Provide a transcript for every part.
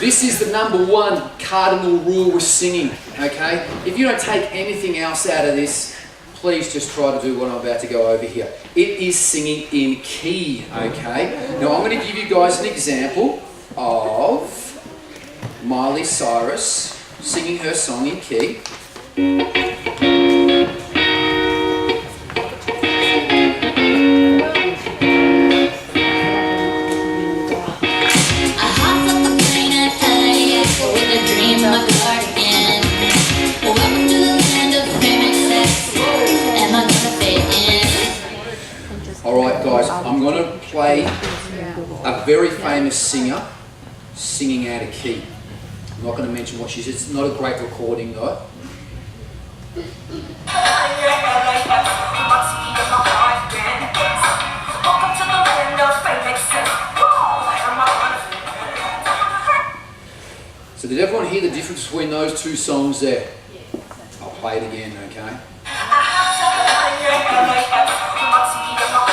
This is the number one cardinal rule with singing, okay? If you don't take anything else out of this, please just try to do what I'm about to go over here. It is singing in key, okay? Now I'm going to give you guys an example of Miley Cyrus singing her song in key. Alright guys, I'm going to play a very famous singer singing out of key. I'm not going to mention what she says, it's not a great recording though. So did everyone hear the difference between those two songs there? I'll play it again, okay?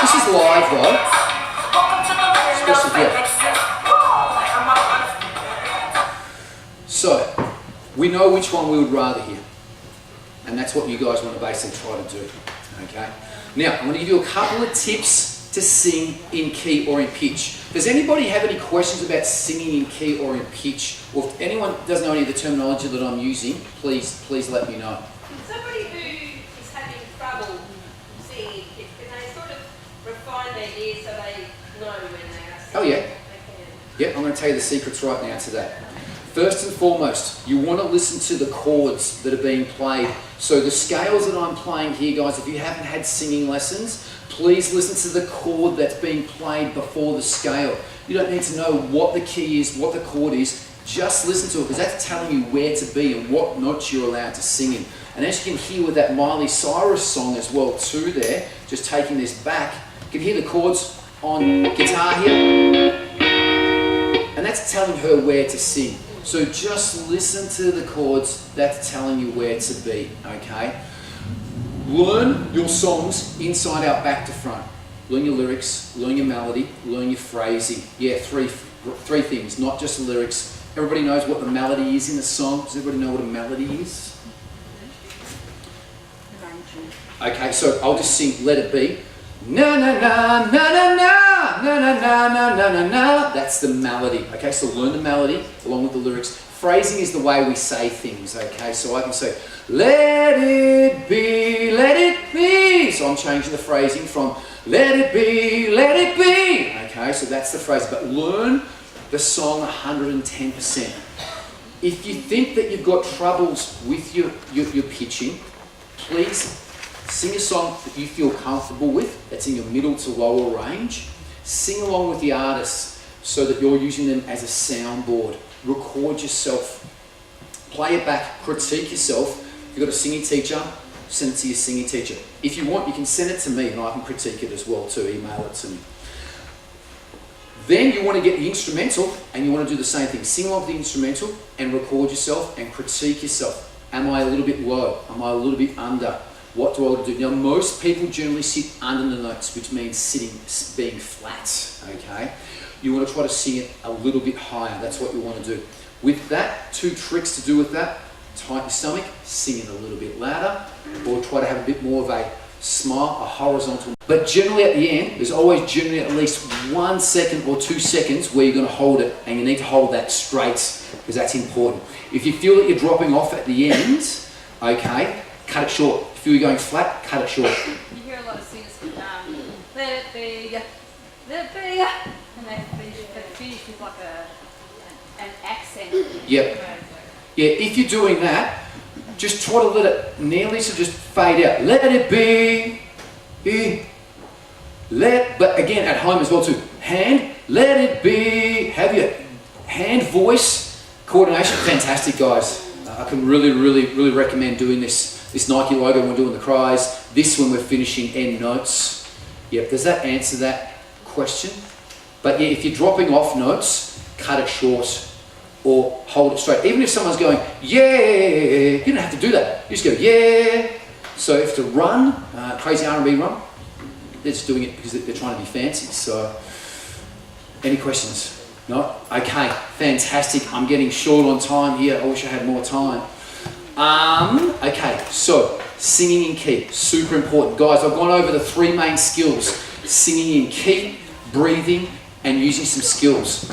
This is live though, especially here. So, we know which one we would rather hear, and that's what you guys want to basically try to do, okay? Now, I'm going to give you a couple of tips to sing in key or in pitch. Does anybody have any questions about singing in key or in pitch? Or if anyone doesn't know any of the terminology that I'm using, please let me know. Somebody who is having trouble singing in pitch, can they sort of refine their ears so they know when they are singing? Oh yeah. Yep, I'm going to tell you the secrets right now to that. First and foremost, you want to listen to the chords that are being played. So the scales that I'm playing here, guys, if you haven't had singing lessons, please listen to the chord that's being played before the scale. You don't need to know what the key is, what the chord is. Just listen to it, because that's telling you where to be and what notes you're allowed to sing in. And as you can hear with that Miley Cyrus song as well too there, just taking this back, you can hear the chords on guitar here. And that's telling her where to sing. So just listen to the chords that's telling you where to be, okay? Learn your songs inside out, back to front. Learn your lyrics, learn your melody, learn your phrasing. Yeah, three things, not just the lyrics. Everybody knows what the melody is in a song. Does everybody know what a melody is? Okay, so I'll just sing Let It Be. Na na na na na na na na na na na na na. That's the melody. Okay, so learn the melody along with the lyrics. Phrasing is the way we say things. Okay, so I can say let it be, let it be. So I'm changing the phrasing from let it be, let it be. Okay, so that's the phrase. But learn the song 110%. If you think that you've got troubles with your pitching, please sing a song that you feel comfortable with, that's in your middle to lower range. Sing along with the artists so that you're using them as a soundboard. Record yourself. Play it back, critique yourself. If you've got a singing teacher, send it to your singing teacher. If you want, you can send it to me and I can critique it as well too, email it to me. Then you want to get the instrumental and you want to do the same thing. Sing along with the instrumental and record yourself and critique yourself. Am I a little bit low? Am I a little bit under? What do I want to do? Now, most people generally sit under the notes, which means being flat, okay? You want to try to sing it a little bit higher. That's what you want to do. With that, 2 tricks to do with that. Tighten your stomach, sing it a little bit louder, or try to have a bit more of a smile, a horizontal. But generally at the end, there's always generally at least 1 second or 2 seconds where you're going to hold it, and you need to hold that straight, because that's important. If you feel that you're dropping off at the end, okay, cut it short. If you're going flat, cut it short. You hear a lot of singers, let it be, let it be, and they finish with like an accent. Yep. Yeah, if you're doing that, just try to let it nearly to just fade out. Let it be, but again at home as well too. Hand, let it be. Have your hand voice coordination. Fantastic, guys. I can really recommend doing this. This Nike logo when we're doing the cries. This when we're finishing end notes. Yep. Does that answer that question? But yeah, if you're dropping off notes, cut it short. Or hold it straight. Even if someone's going, yeah, you don't have to do that. You just go, yeah. So if to run, crazy R&B run, they're just doing it because they're trying to be fancy. So, any questions? No? Okay, fantastic. I'm getting short on time here. I wish I had more time. Okay, so singing in key, super important. Guys, I've gone over the 3 main skills. Singing in key, breathing, and using some skills.